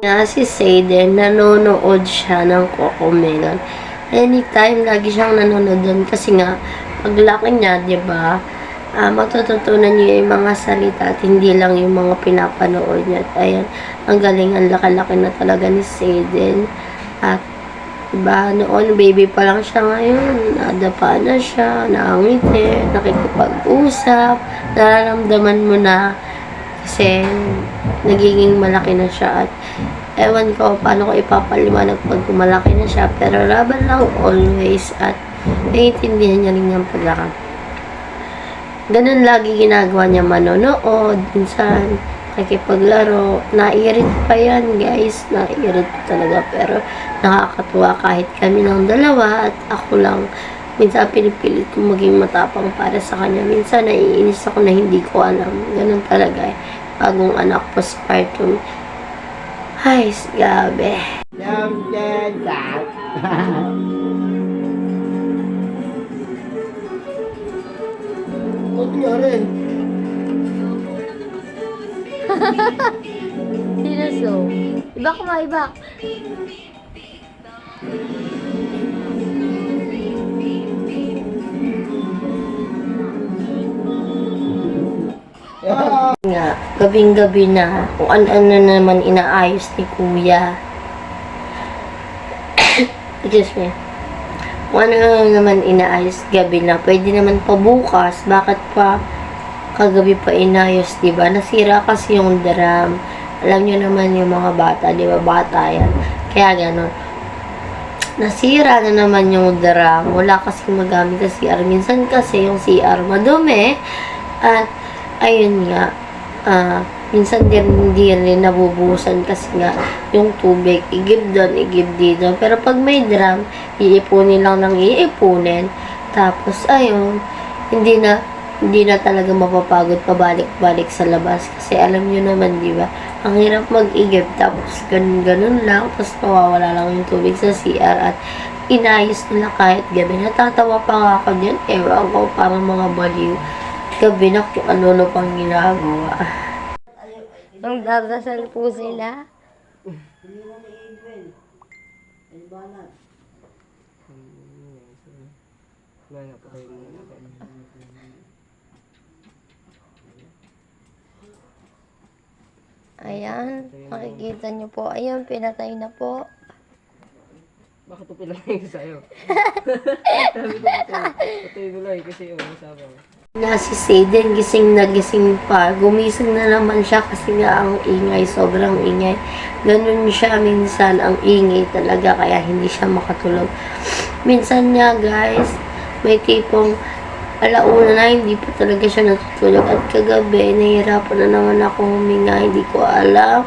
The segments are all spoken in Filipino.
Nga si Zayden, nanonood siya ng Cocomelon. Anytime, lagi siyang nanonood doon kasi nga, paglaki niya, di ba, matututunan niya yung mga salita at hindi lang yung mga pinapanood niya. At ayan, ang galing, ang laki-laki na talaga ni Zayden. At diba, noon, baby pa lang siya ngayon, nadapa na siya, nakangiti, nakikipag-usap, nararamdaman mo na kasi nagiging malaki na siya at ewan ko paano ko ipapaliwanag pag malaki na siya, pero laban lang always at naiintindihan niya rin yung paglaki. Ganun lagi ginagawa niya, manonood, minsan nakikipaglaro, naiirit pa yan guys, naiirit talaga, pero nakakatuwa kahit kami ng dalawa at ako lang, minsan pinipilit kong maging matapang para sa kanya, minsan naiinis ako na hindi ko alam, ganun talaga eh. Bagong anak, postpartum. Ay, gabi. Love that. Huwag niyo rin. Sino so? Ibak mo, ibak. Nga, gabing-gabi na, kung ano naman inaayos ni Kuya. Excuse me. Kung ano naman inaayos gabi na, pwede naman pa bukas. Bakit pa kagabi pa inayos, diba? Nasira kasi yung drum. Alam nyo naman yung mga bata, diba? Bata yan. Kaya gano'n. Nasira na naman yung drum. Wala kasi magamit sa CR. Minsan kasi yung CR madumi. At ayun nga, minsan hindi rin nabubuhusan kasi nga yung tubig, igib doon, igib dito. Pero pag may drum, iipunin lang ng iipunin. Tapos, ayun, hindi na talaga mapapagod pabalik-balik sa labas. Kasi alam nyo naman, di ba? Ang hirap mag-igib, tapos ganun lang, tapos mawawala lang yung tubig sa CR at inayos nila kahit gabi. Natatawa pa nga ako dyan, ewan ko, parang mga baliw. Gabi na kung ano pang ginagawa. Ang dadasal po sila. Ayan, makikita nyo po. Ayan, pinatay na po. Bakit ito pinatay ko sa'yo? Sabi ko patay ko lang kasi sabi ko. Na si Zayden, gising na gising pa. Gumising na naman siya kasi nga ang ingay, sobrang ingay. Ganun siya minsan, ang ingay talaga, kaya hindi siya makatulog. Minsan niya guys, may tipong alauna na, hindi pa talaga siya natutulog. At kagabi, nahihirapan na naman ako huminga, hindi ko alam.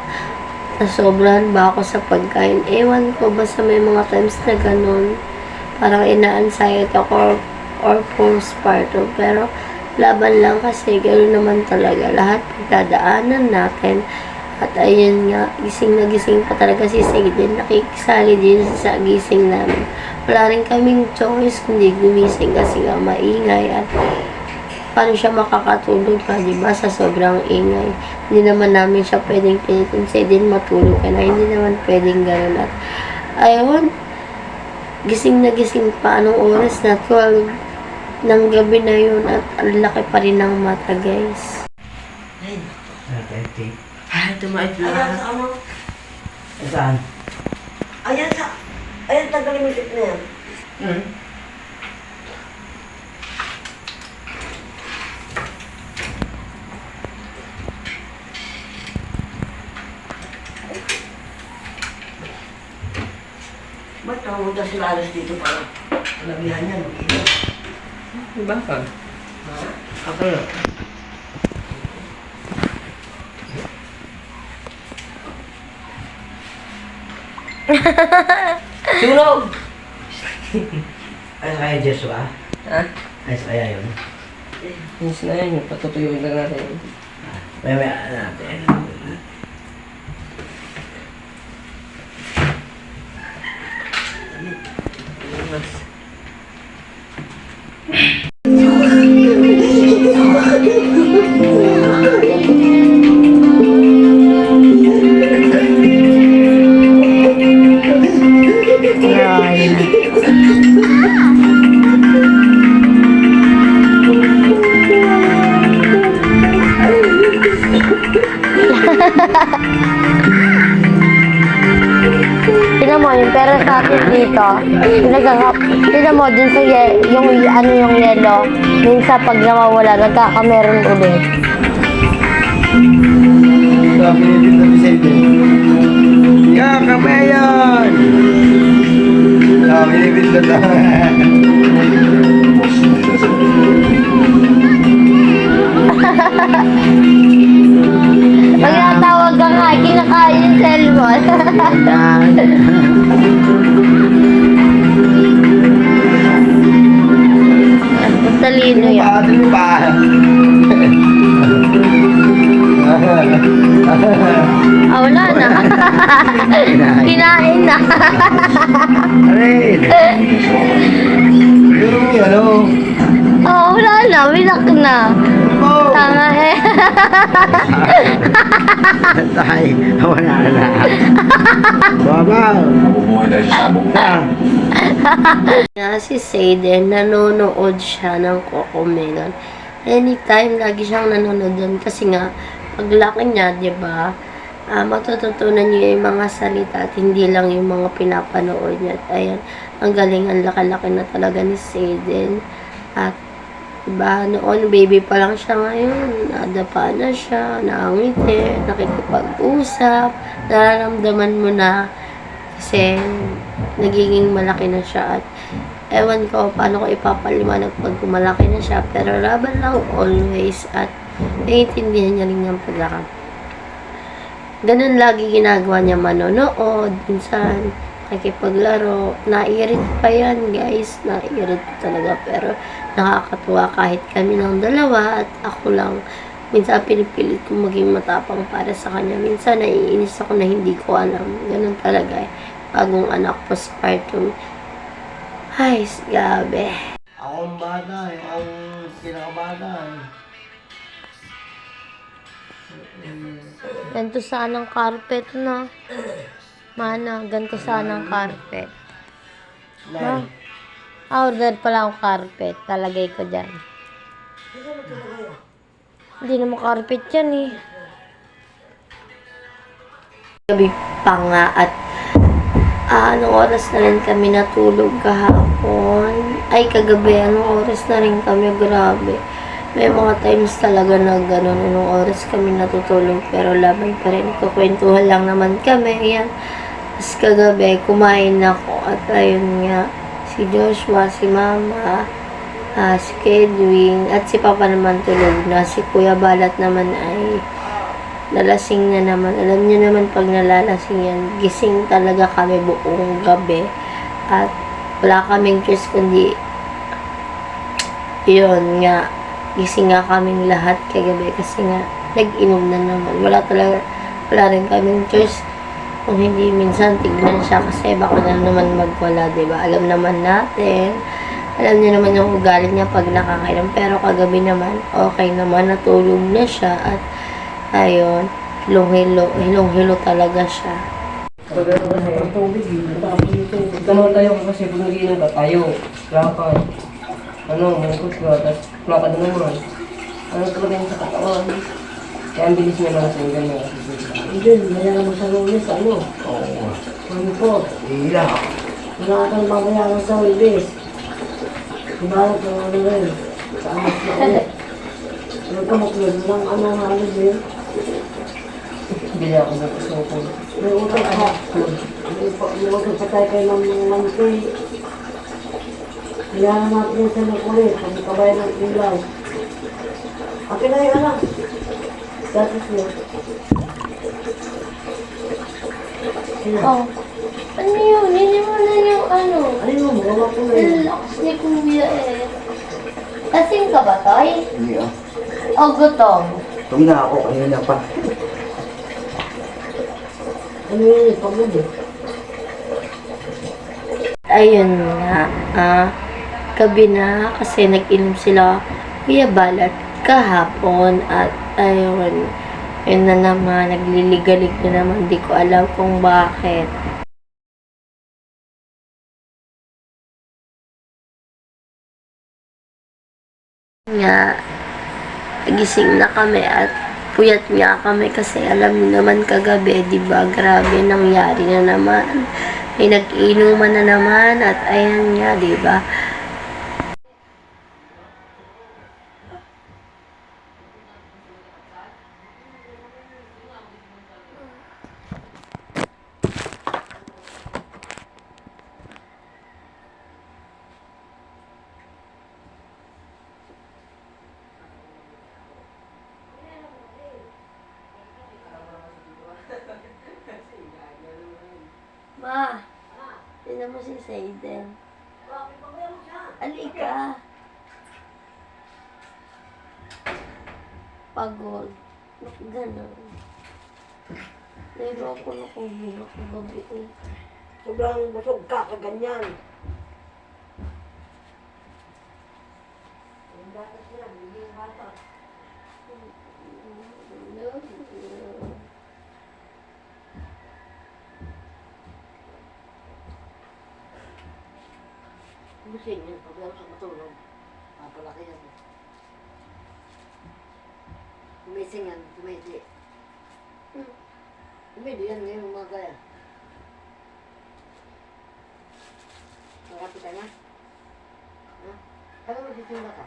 Nasobrahan ba ako sa pagkain? Ewan ko, basta may mga times na ganun. Parang ina-anxiety ako or postpartum. Pero laban lang kasi gano'n naman talaga. Lahat pagdadaanan natin. At ayun nga, gising na gising pa talaga si Zayden. Nakikisali din sa gising namin. Wala rin kaming choice kundi gumising kasi nga maingay. At paano siya makakatulog pa, diba? Sa sobrang ingay. Hindi naman namin siya pwedeng pinitin. Zayden, matulog ka na. Hindi naman pwedeng gano'n. At ayun, gising na gising pa. Anong oras na? 12 ng gabi na yun at ang laki pa rin ng mata guys. Ay, Tumait ayan lang. sa ano? Saan? Ayan, tagalin mo na yan. Ba't namunta sila alas dito para alabihan niya, mag-inom? Bakit? Ako na. Sunog! Ay, kaya Joshua? Ha? Ay, kaya yun? Yes na yan. Patutuyuin lang natin. May natin. dito. Tignan mo dun sa yung ano yung yellow. Minsan pag nawawala, nagkakameron ulit. Sabi ni Tito Vicente. Yeah, kabayan! Sabi ni Tito Pag natawag ka nga, kinakain yung cellphone. Ang talino yan. Ano ba? Ah, wala na. Kinain na. Aray! Yung ano? Oh, wala na. Winak na. Oh! Tama eh. Tay, wala na. Babaw! Nga si Sayden, nanonood siya ng Coco Melon. Anytime, lagi siyang nanonood doon kasi nga, paglaki niya, di ba, matututunan niya yung mga salita at hindi lang yung mga pinapanood niya. At ayan, ang galing, ang laki-laki na talaga ni Sayden. At diba, noon, baby pa lang siya ngayon, nadapa na siya, nakangiti, nakikipag-usap, nararamdaman mo na kasi nagiging malaki na siya at ewan ko paano ko ipapaliwanag pag malaki na siya, pero laban lang always at naiintindihan niya rin yung paglakad. Ganun lagi ginagawa niya, manonood, minsan nakikipaglaro, naiirit pa yan guys, naiirit talaga, pero nakakatuwa kahit kami ng dalawa at ako lang. Minsan pinipilit kong maging matapang para sa kanya, minsan naiinis ako na hindi ko alam, ganun talaga eh. Bagong anak, postpartum. Ay, gabi. Ako ang bata eh. Ako ang pinakabata eh. Ganito sanang carpet na. Mana, ganito sanang carpet. Ma, order pala akong carpet. Talagay ko dyan. Hindi naman carpet yan eh. Gabi pa nga at anong oras na rin kami natulog kahapon. Ay, kagabi, anong oras na rin kami, grabe. May mga times talaga na gano'n, anong oras kami natutulog, pero laban pa rin, kukwentuhan lang naman kami, yan. Tapos kagabi, kumain ako, at ayun nga, si Joshua, si Mama, si Kedwin, at si Papa naman tulog na, si Kuya Balat naman ay nalasing na naman. Alam niyo naman pag nalalasing yan, gising talaga kami buong gabi. At wala kaming choice kundi yun nga, gising nga kaming lahat kagabi kasi nga nag-inom na naman. Wala rin kaming choice kung hindi minsan tignan siya kasi baka na naman magwala, diba? Alam naman natin, alam niyo naman yung ugali niya pag nakakainom, pero kagabi naman okay naman, natulog na siya at ayun, hilong-hilo talaga siya. Pag ano kasi, ang tubig eh, matapos yung tubig. Tama tayo kasi pag nag-iinom ka tayo, lakad. Mangkot ka, tapos lakad na naman. Ano talaga yung sa katawan? Kaya ang bilis niya lang sa yung ganyan. Hindi, mayroon mo sa lunes, ano? Oo. Ano po? Hila. Wala kang babayaran sa lunes. Ibarat ng ano rin. Sa amas na ulit. Ano ka maklod lang, ano halod yun? Bili ako ng kasopon. May utang ka. May utang sa tayo kayo ng mantoy. Kailangan natin yung sinukulit. Pag kabay ng ilaw. Akin na yung anak. Status niya. Oh, ano yun? Hindi mo na yung ano. Ano yun? Gawa ko na yun. Ang lakas ni Kuya eh. Kasing ka ba, Toy? Hindi ah. O gutom? Tum na ako kanina pa. Ano yun? Pagod eh. Ayun nga, gabi na kasi nag-inom sila Kuya Balat kahapon at ayun, yun na naman, nagliligalig na naman, di ko alam kung bakit. Nga, nagising na kami at puyat nga kami kasi alam niyo naman kagabi, di ba, grabe nangyari na naman. May nag-inuman na naman at ayan nga, di ba? Ma, tignan mo si Sayden. Alika. Pagod. Bakit ganun? Naiba ako na kung ako gabi eh. Sobrang busog ka, kaganyan. Busing yan, pag ako sa matulog, mapalaki yan. Gumising yan, kumiti. Kumiti yan ngayon umaga yan. Marapit ka na? Ha? Kaya mo titimba ka?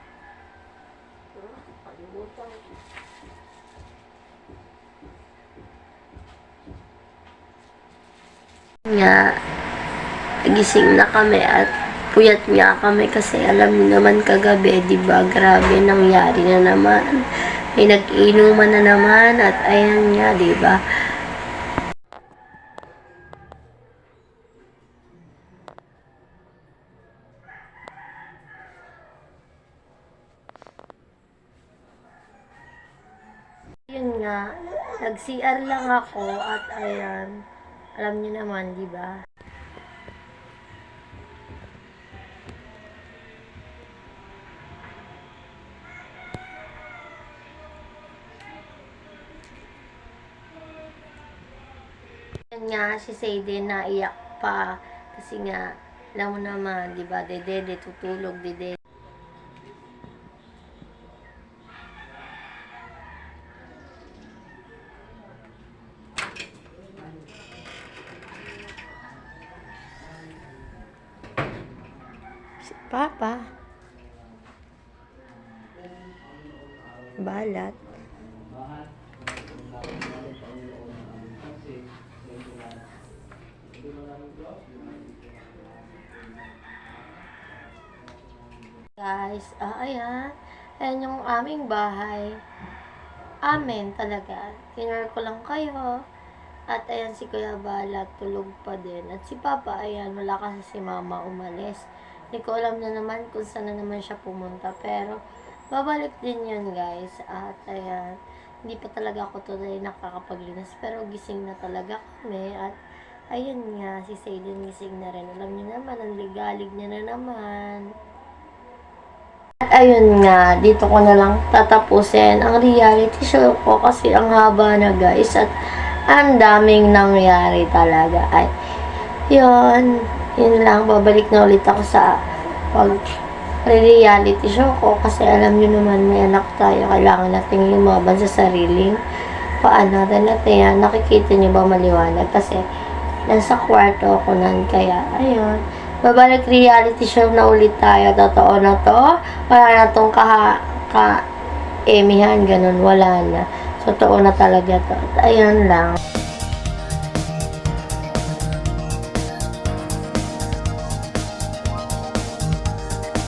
Palimutan. Nga, gising na kami at puyat nga kami kasi alam niyo naman kagabi, di ba, grabe nangyari na naman. May nag-inuman na naman at ayan nga, di ba? Yun nga, nag-CR lang ako at ayan, alam niyo naman, di ba? Yan nga, si Sayden naiyak pa kasi nga, alam mo naman, di ba, dede, tutulog, dede. Si Papa. Balat. Guys, ayan. Ayan yung aming bahay. Amen talaga. Tinur ko lang kayo. At ayan si Kuya Balat, tulog pa din. At si Papa, ayan, wala kasi si Mama umalis. Hindi ko alam na naman kung saan na naman siya pumunta. Pero, babalik din yun, guys. At ayan, hindi pa talaga ako today nakakapaglinis. Pero gising na talaga kami. At ayun nga, si Sayden gising na rin. Alam niyo naman, ang ligalig niya na naman. At ayun nga, dito ko na lang tatapusin ang reality show ko kasi ang haba na, guys, at ang daming nangyari talaga. Ay, yun lang, babalik na ulit ako sa reality show ko kasi alam nyo naman may anak tayo, kailangan nating lumaban sa sariling paan natin yan. Nakikita nyo ba maliwanag kasi nasa kwarto ako nan, kaya ayun, babalik reality show na ulit tayo. Totoo na to. Wala na tong emihan, ganun. Wala na. Totoo na talaga to. At ayun lang.